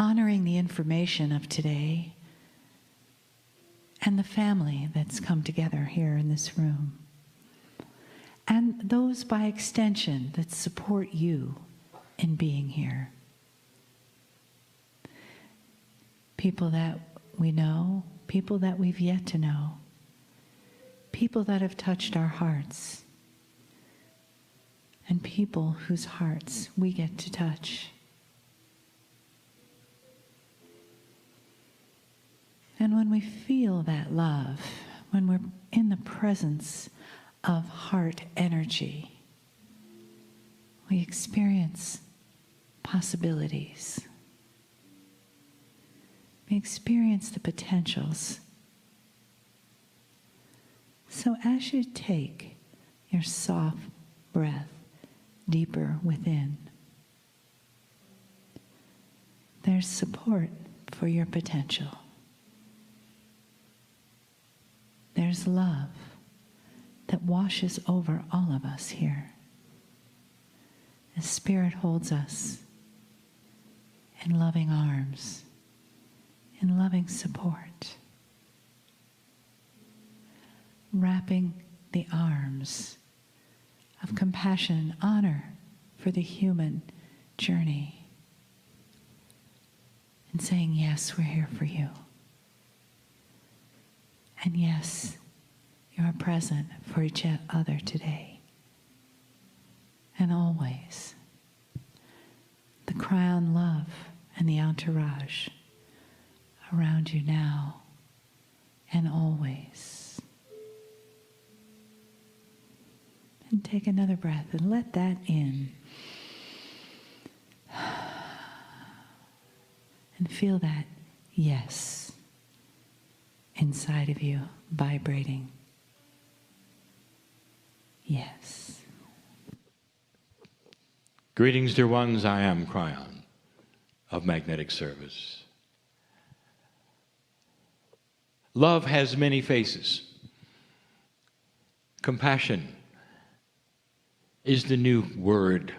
honoring the information of today and the family that's come together here in this room, and those by extension that support you in being here. People that we know, people that we've yet to know, people that have touched our hearts, and people whose hearts we get to touch. And when we feel that love, when we're in the presence of heart energy, we experience possibilities. We experience the potentials. So as you take your soft breath deeper within, there's support for your potential. There's love that washes over all of us here. The Spirit holds us in loving arms, in loving support, wrapping the arms of compassion and honor for the human journey, and saying, yes, we're here for you. And yes, you are present for each other today and always. The Kryon love and the entourage around you now and always. And take another breath and let that in. And feel that yes inside of you vibrating. Yes. Greetings, dear ones. I am Kryon of Magnetic Service. Love has many faces. Compassion is the new word.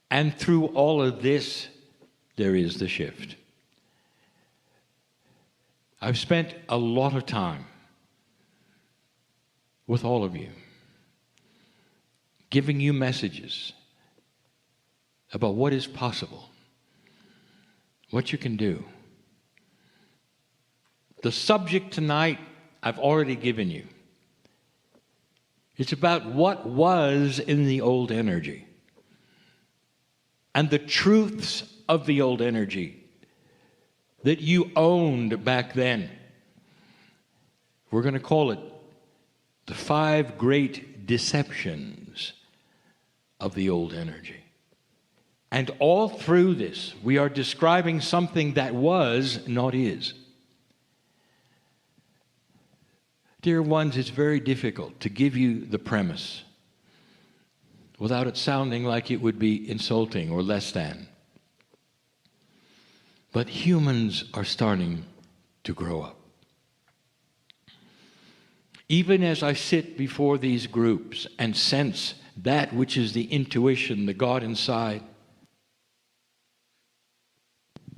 And through all of this, there is the shift. I've spent a lot of time with all of you, giving you messages about what is possible, what you can do. The subject tonight, I've already given you. It's about what was in the old energy and the truths of the old energy that you owned back then. We're going to call it the 5 great deceptions of the old energy. And all through this, we are describing something that was, not is. Dear ones, it's very difficult to give you the premise without it sounding like it would be insulting or less than. But humans are starting to grow up. Even as I sit before these groups and sense that which is the intuition, the God inside,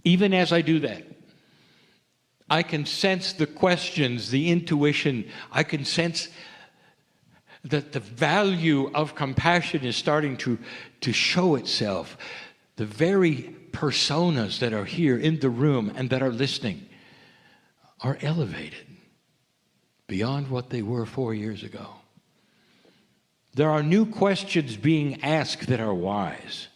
even as I do that, I can sense the questions, the intuition. I can sense that the value of compassion is starting to show itself. The very personas that are here in the room and that are listening are elevated beyond what they were 4 years ago. There are new questions being asked that are wise,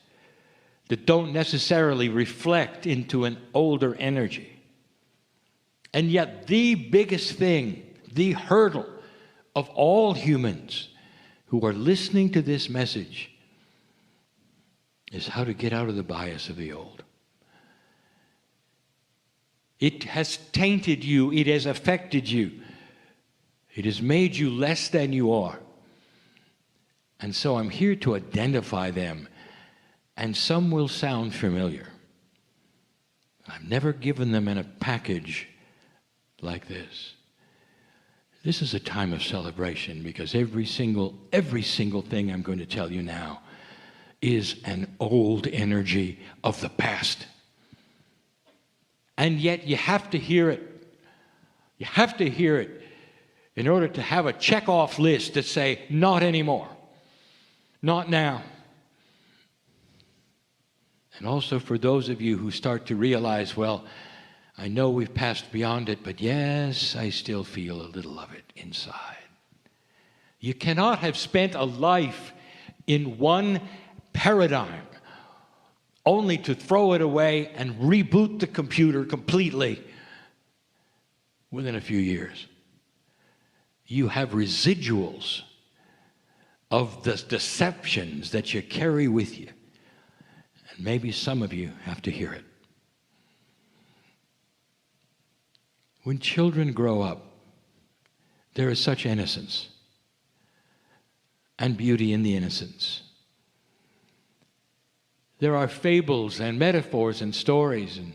that don't necessarily reflect into an older energy. And yet the biggest thing, the hurdle of all humans who are listening to this message is how to get out of the bias of the old. It has tainted you. It has affected you. It has made you less than you are. And so I'm here to identify them. And some will sound familiar. I've never given them in a package like this. This is a time of celebration because every single thing I'm going to tell you now is an old energy of the past. And yet you have to hear it. You have to hear it in order to have a check-off list that say, not anymore. Not now. And also for those of you who start to realize, well, I know we've passed beyond it, but yes, I still feel a little of it inside. You cannot have spent a life in one paradigm only to throw it away and reboot the computer completely within a few years. You have residuals of the deceptions that you carry with you. And maybe some of you have to hear it. When children grow up, there is such innocence and beauty in the innocence. There are fables and metaphors and stories and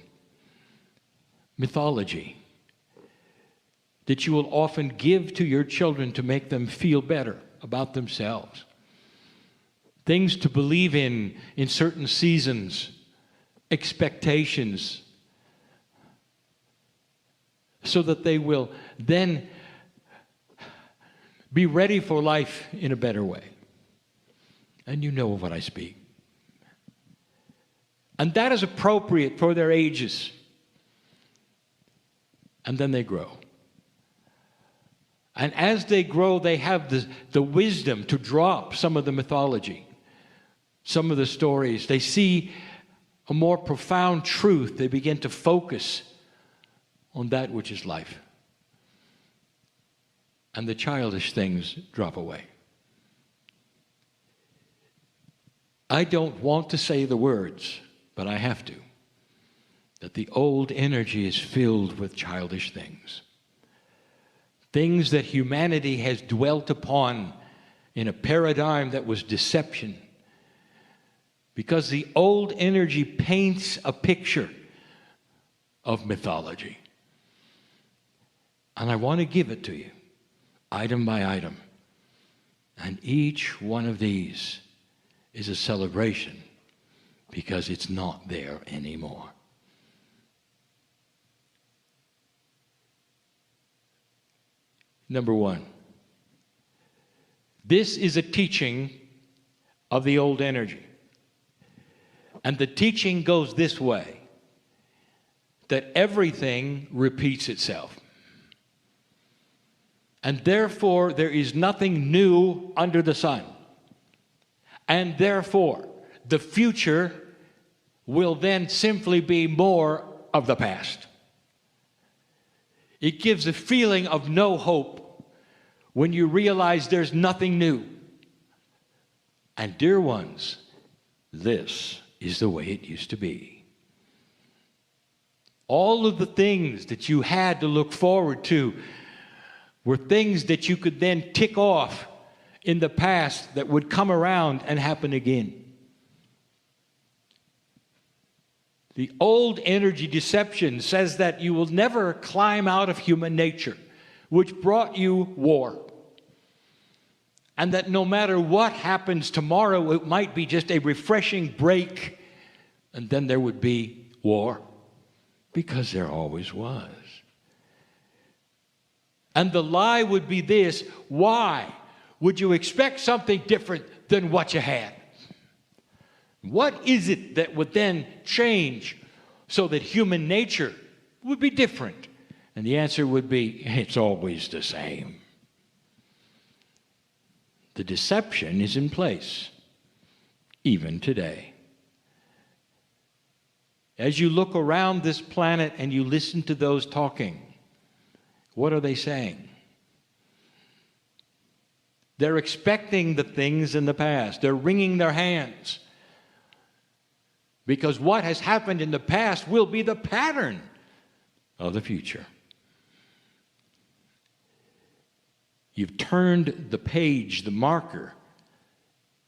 mythology that you will often give to your children to make them feel better about themselves. Things to believe in certain seasons, expectations, so that they will then be ready for life in a better way. And you know of what I speak. And that is appropriate for their ages. And then they grow. And as they grow, they have the wisdom to drop some of the mythology, some of the stories. They see a more profound truth. They begin to focus on that which is life. And the childish things drop away. I don't want to say the words, but I have to, that the old energy is filled with childish things. Things that humanity has dwelt upon in a paradigm that was deception. Because the old energy paints a picture of mythology. And I want to give it to you, item by item. And each one of these is a celebration because it's not there anymore. Number one, this is a teaching of the old energy. And the teaching goes this way, that everything repeats itself. And therefore, there is nothing new under the sun. And therefore, the future will then simply be more of the past. It gives a feeling of no hope when you realize there's nothing new. And dear ones, this is the way it used to be. All of the things that you had to look forward to were things that you could then tick off in the past that would come around and happen again. The old energy deception says that you will never climb out of human nature, which brought you war. And that no matter what happens tomorrow, it might be just a refreshing break, and then there would be war, because there always was. And the lie would be this: why would you expect something different than what you had? What is it that would then change so that human nature would be different? And the answer would be, it's always the same. The deception is in place, even today. As you look around this planet and you listen to those talking, what are they saying? They're expecting the things in the past. They're wringing their hands. Because what has happened in the past will be the pattern of the future. You've turned the page, the marker.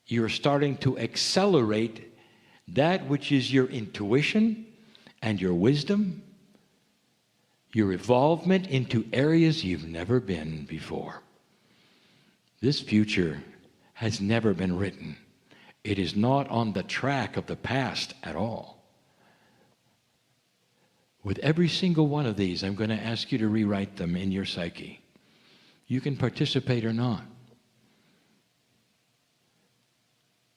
You're starting to accelerate that which is your intuition and your wisdom, your evolvement into areas you've never been before. This future has never been written. It is not on the track of the past at all. With every single one of these, I'm going to ask you to rewrite them in your psyche. You can participate or not.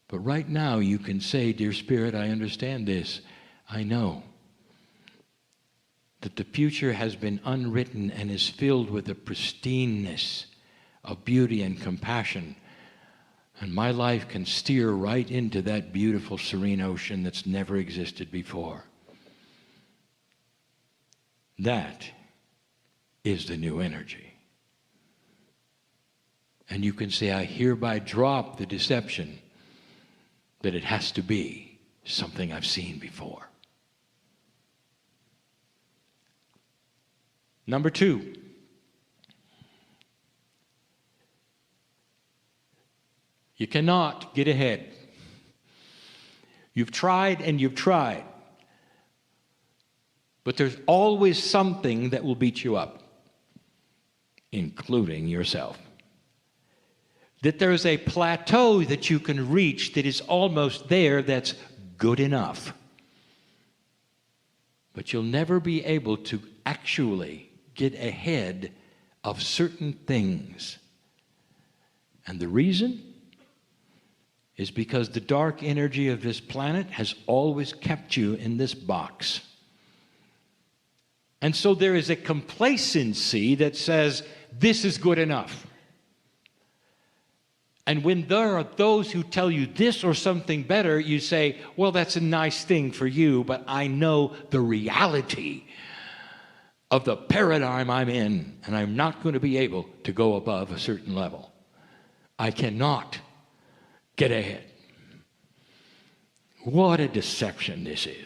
But right now you can say, dear Spirit, I understand this. I know that the future has been unwritten and is filled with the pristineness of beauty and compassion. And my life can steer right into that beautiful, serene ocean that's never existed before. That is the new energy. And you can say, I hereby drop the deception that it has to be something I've seen before. Number 2. You cannot get ahead. You've tried and you've tried. But there's always something that will beat you up, including yourself. That there's a plateau that you can reach that is almost there that's good enough. But you'll never be able to actually get ahead of certain things. And the reason is because the dark energy of this planet has always kept you in this box. And so there is a complacency that says, this is good enough. And when there are those who tell you this or something better, you say, well, that's a nice thing for you, but I know the reality of the paradigm I'm in, and I'm not going to be able to go above a certain level. I cannot get ahead. What a deception this is.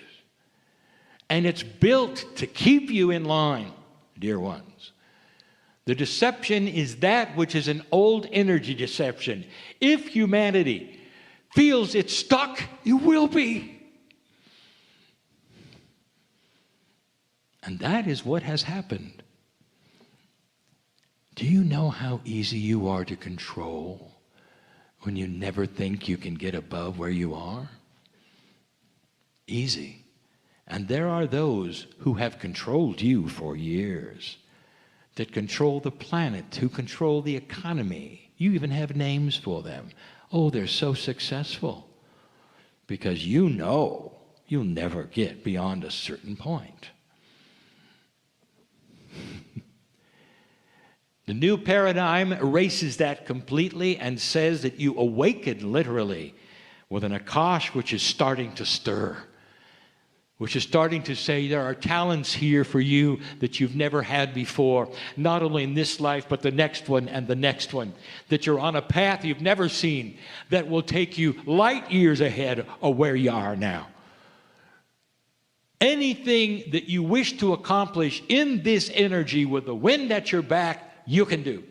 And it's built to keep you in line, dear ones. The deception is that which is an old energy deception. If humanity feels it's stuck, you will be. And that is what has happened. Do you know how easy you are to control when you never think you can get above where you are? Easy. And there are those who have controlled you for years, that control the planet, who control the economy. You even have names for them. Oh, they're so successful. Because you know you'll never get beyond a certain point. The new paradigm erases that completely and says that you awaken literally with an Akash which is starting to stir, which is starting to say there are talents here for you that you've never had before, not only in this life, but the next one and the next one, that you're on a path you've never seen that will take you light years ahead of where you are now. Anything that you wish to accomplish in this energy with the wind at your back, you can do.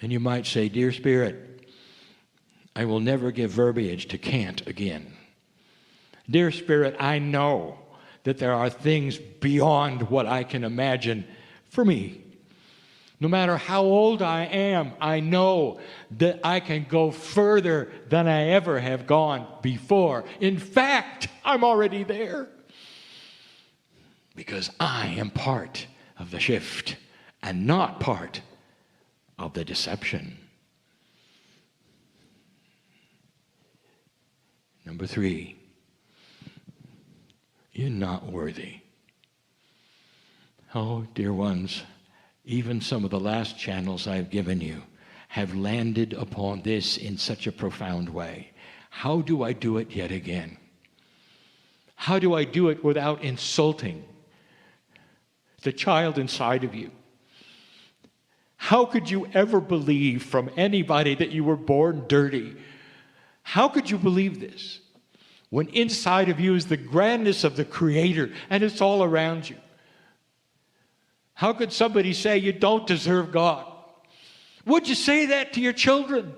And you might say, dear Spirit, I will never give verbiage to can't again. Dear Spirit, I know that there are things beyond what I can imagine for me. No matter how old I am, I know that I can go further than I ever have gone before. In fact, I'm already there. Because I am part of the shift and not part of the deception. Number 3, you're not worthy. Oh, dear ones, even some of the last channels I've given you have landed upon this in such a profound way. How do I do it yet again? How do I do it without insulting the child inside of you? How could you ever believe from anybody that you were born dirty? How could you believe this when inside of you is the grandness of the Creator and it's all around you? How could somebody say you don't deserve God? Would you say that to your children?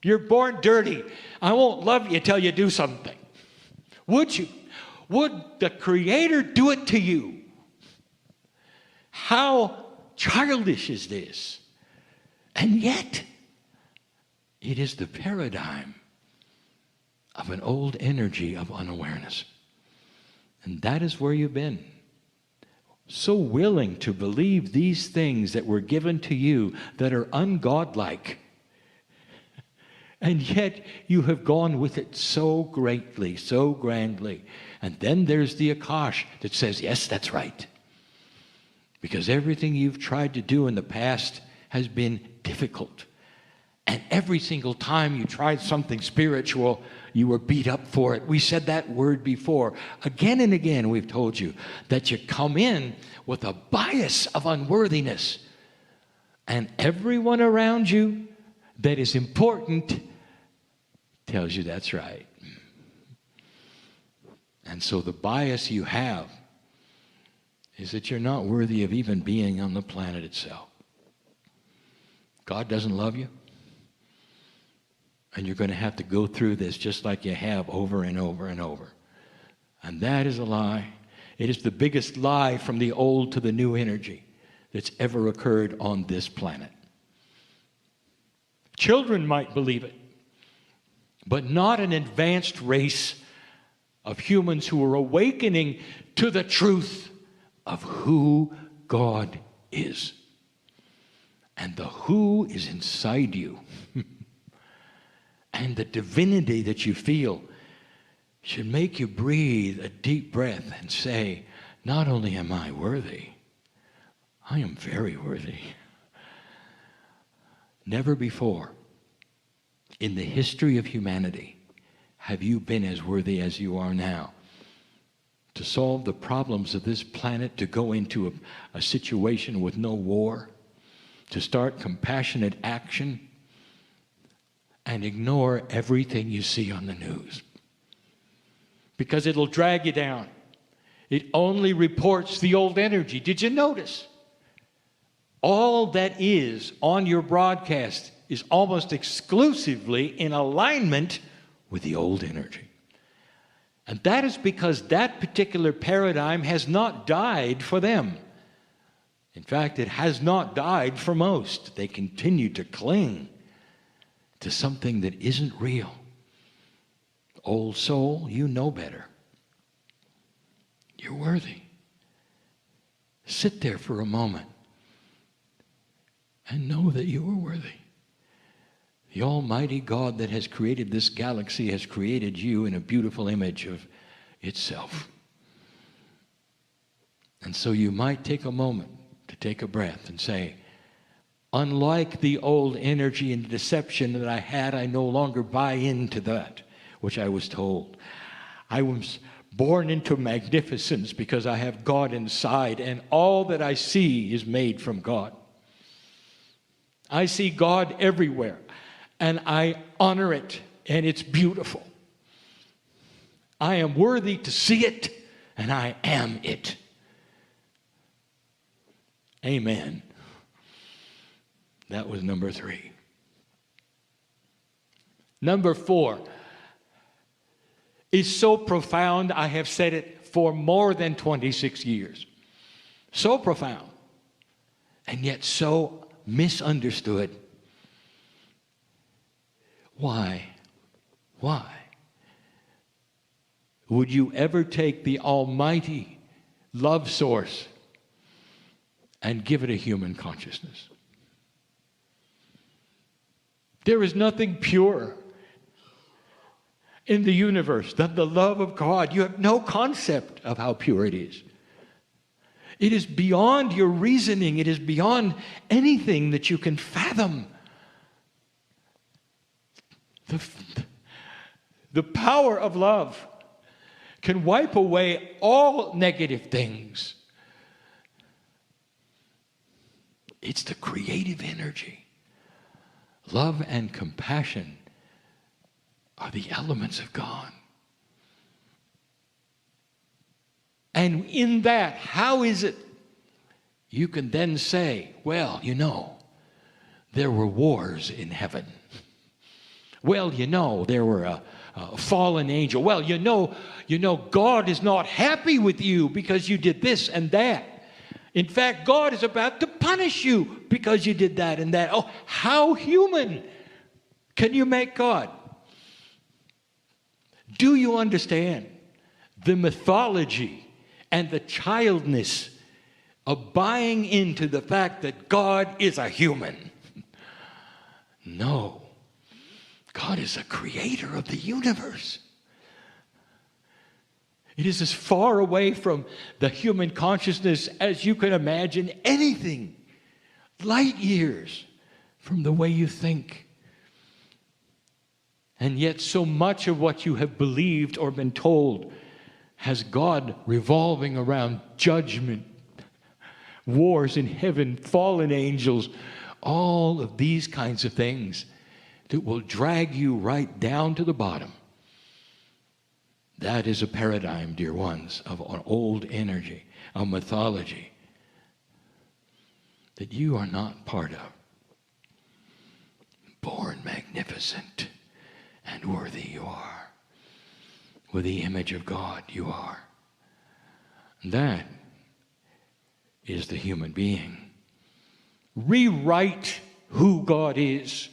You're born dirty. I won't love you till you do something. Would you? Would the Creator do it to you? How childish is this? And yet, it is the paradigm of an old energy of unawareness. And that is where you've been. So willing to believe these things that were given to you that are ungodlike. And yet you have gone with it so greatly, so grandly. And then there's the Akash that says, yes, that's right. Because everything you've tried to do in the past has been difficult. And every single time you tried something spiritual, you were beat up for it. We said that word before. Again and again we've told you that you come in with a bias of unworthiness. And everyone around you that is important tells you that's right. And so the bias you have is that you're not worthy of even being on the planet itself. God doesn't love you. And you're going to have to go through this just like you have over and over and over. And that is a lie. It is the biggest lie from the old to the new energy that's ever occurred on this planet. Children might believe it, but not an advanced race of humans who are awakening to the truth of who God is. And the who is inside you. And the divinity that you feel should make you breathe a deep breath and say, not only am I worthy, I am very worthy. Never before in the history of humanity have you been as worthy as you are now to solve the problems of this planet, to go into a situation with no war, to start compassionate action, and ignore everything you see on the news. Because it'll drag you down. It only reports the old energy. Did you notice? All that is on your broadcast is almost exclusively in alignment with the old energy. And that is because that particular paradigm has not died for them. In fact, it has not died for most. They continue to cling to something that isn't real. Old soul, you know better. You're worthy. Sit there for a moment and know that you are worthy. The Almighty God that has created this galaxy has created you in a beautiful image of itself. And so you might take a moment to take a breath and say, unlike the old energy and deception that I had, I no longer buy into that which I was told. I was born into magnificence because I have God inside, and all that I see is made from God. I see God everywhere, and I honor it, and it's beautiful. I am worthy to see it, and I am it. Amen. That was number 3. Number 4 is so profound, I have said it for more than 26 years. So profound, and yet so misunderstood. Why? Why would you ever take the almighty love source and give it a human consciousness? There is nothing pure in the universe than the love of God. You have no concept of how pure it is. It is beyond your reasoning. It is beyond anything that you can fathom. The power of love can wipe away all negative things. It's the creative energy. Love and compassion are the elements of God. And in that, how is it you can then say, well, you know, there were wars in heaven. Well, you know, there were a fallen angel. Well, you know, God is not happy with you because you did this and that. In fact, God is about to punish you because you did that and that. Oh, how human can you make God? Do you understand the mythology and the childness of buying into the fact that God is a human? No. God is a creator of the universe. It is as far away from the human consciousness as you can imagine anything. Light years from the way you think. And yet so much of what you have believed or been told has God revolving around judgment, wars in heaven, fallen angels, all of these kinds of things that will drag you right down to the bottom. That is a paradigm, dear ones, of an old energy, a mythology that you are not part of. Born magnificent and worthy you are. With the image of God you are. That is the human being. Rewrite who God is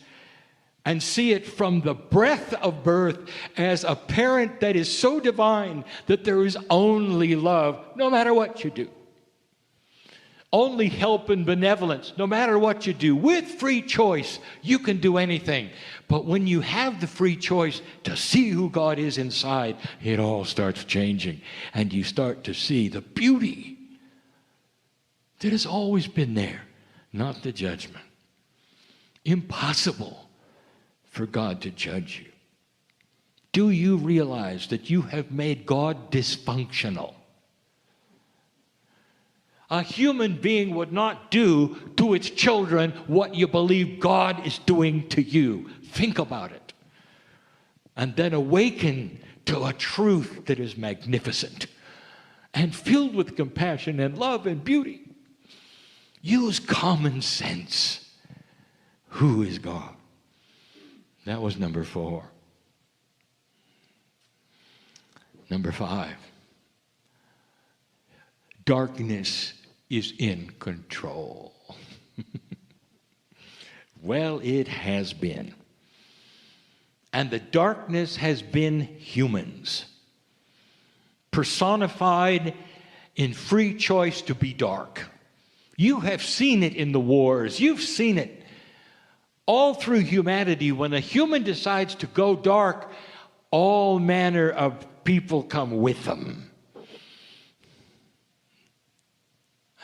and see it from the breath of birth as a parent that is so divine that there is only love no matter what you do. Only help and benevolence no matter what you do. With free choice, you can do anything. But when you have the free choice to see who God is inside, it all starts changing. And you start to see the beauty that has always been there, not the judgment. Impossible for God to judge you. Do you realize that you have made God dysfunctional? A human being would not do to its children what you believe God is doing to you. Think about it. And then awaken to a truth that is magnificent and filled with compassion and love and beauty. Use common sense. Who is God? That was number 4. Number 5. Darkness is in control. Well, it has been. And the darkness has been humans, personified in free choice to be dark. You have seen it in the wars. You've seen it all through humanity. When a human decides to go dark, all manner of people come with them.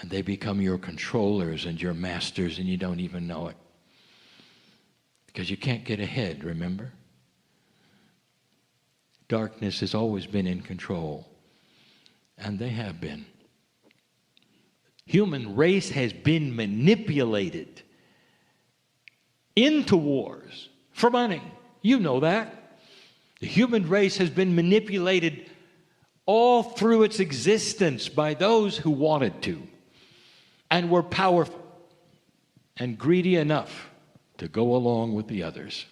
And they become your controllers and your masters, and you don't even know it. Because you can't get ahead, remember? Darkness has always been in control. And they have been. Human race has been manipulated into wars for money. You know that. The human race has been manipulated all through its existence by those who wanted to and were powerful and greedy enough to go along with the others.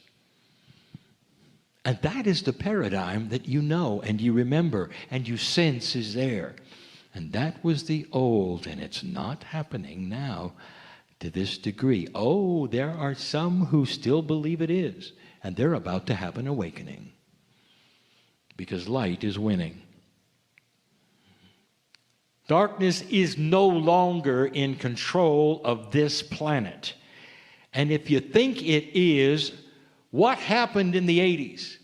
And that is the paradigm that you know and you remember and you sense is there. And that was the old, and it's not happening now to this degree. Oh, there are some who still believe it is, and they're about to have an awakening because light is winning. Darkness is no longer in control of this planet. And if you think it is, what happened in the 80s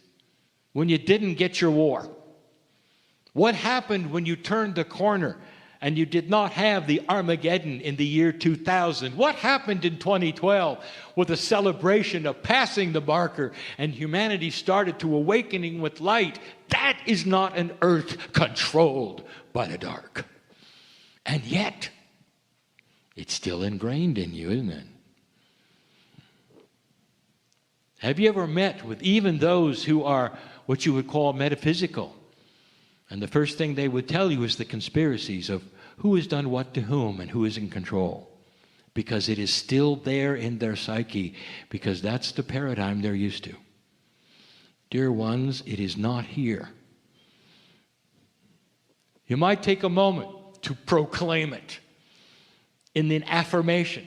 when you didn't get your war? What happened when you turned the corner and you did not have the Armageddon in the year 2000? What happened in 2012 with the celebration of passing the marker and humanity started to awakening with light? That is not an earth controlled by the dark. And yet, it's still ingrained in you, isn't it? Have you ever met with even those who are what you would call metaphysical? And the first thing they would tell you is the conspiracies of who has done what to whom and who is in control. Because it is still there in their psyche, because that's the paradigm they're used to. Dear ones, it is not here. You might take a moment to proclaim it in an affirmation.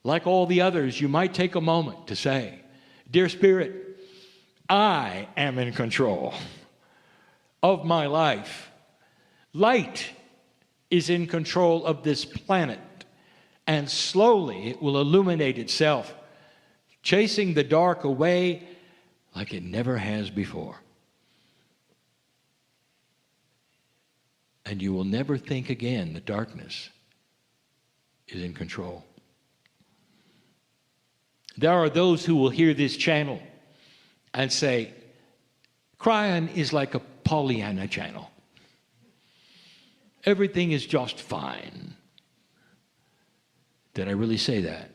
Like all the others, you might take a moment to say, Dear Spirit, I am in control. of my life. Light is in control of this planet, and slowly it will illuminate itself, chasing the dark away like it never has before. And you will never think again that darkness is in control. There are those who will hear this channel and say, Kryon is like a Pollyanna channel. Everything is just fine. Did I really say that?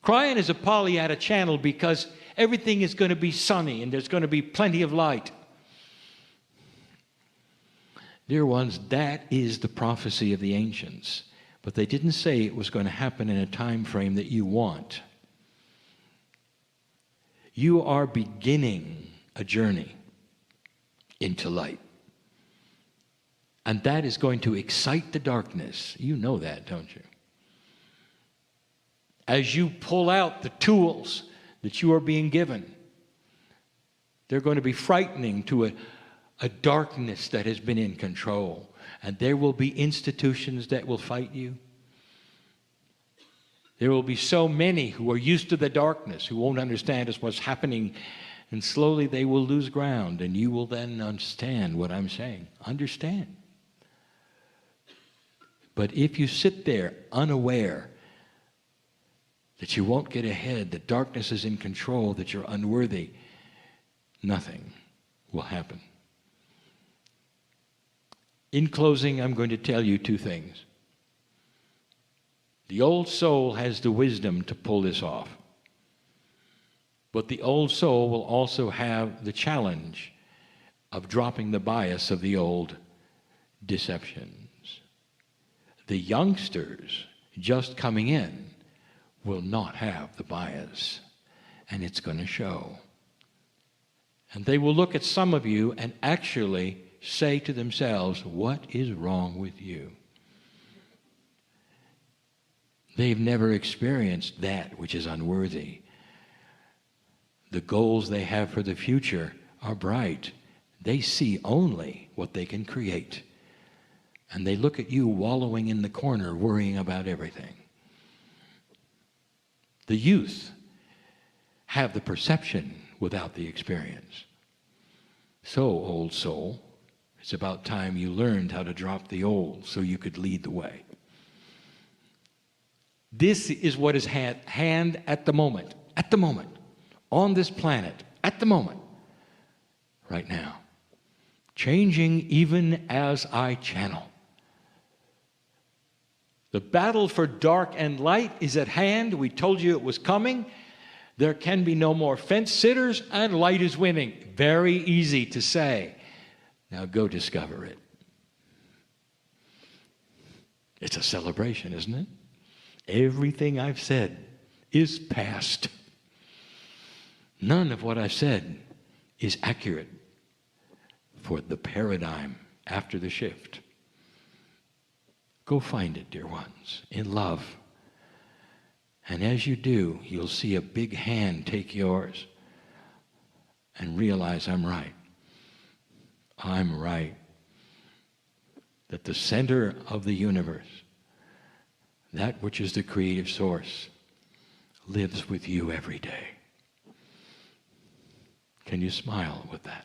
Kryon is a Pollyanna channel because everything is going to be sunny and there's going to be plenty of light. Dear ones, that is the prophecy of the ancients. But they didn't say it was going to happen in a time frame that you want. You are beginning a journey into light. And that is going to excite the darkness. You know that, don't you? As you pull out the tools that you are being given, they're going to be frightening to a darkness that has been in control. And there will be institutions that will fight you. There will be so many who are used to the darkness, who won't understand what's happening, and slowly they will lose ground, and you will then understand what I'm saying. Understand. But if you sit there unaware that you won't get ahead, that darkness is in control, that you're unworthy, nothing will happen. In closing, I'm going to tell you two things. The old soul has the wisdom to pull this off. But the old soul will also have the challenge of dropping the bias of the old deceptions. The youngsters just coming in will not have the bias, and it's going to show. And they will look at some of you and actually say to themselves, what is wrong with you? They've never experienced that which is unworthy. The goals they have for the future are bright. They see only what they can create. And they look at you wallowing in the corner, worrying about everything. The youth have the perception without the experience. So, old soul, it's about time you learned how to drop the old so you could lead the way. This is what is at hand at the moment, on this planet, at the moment, right now. Changing even as I channel. The battle for dark and light is at hand. We told you it was coming. There can be no more fence sitters, and light is winning. Very easy to say. Now go discover it. It's a celebration, isn't it? Everything I've said is past. None of what I've said is accurate for the paradigm after the shift. Go find it, dear ones, in love. And as you do, you'll see a big hand take yours and realize I'm right. I'm right. That the center of the universe, that which is the creative source, lives with you every day. Can you smile with that?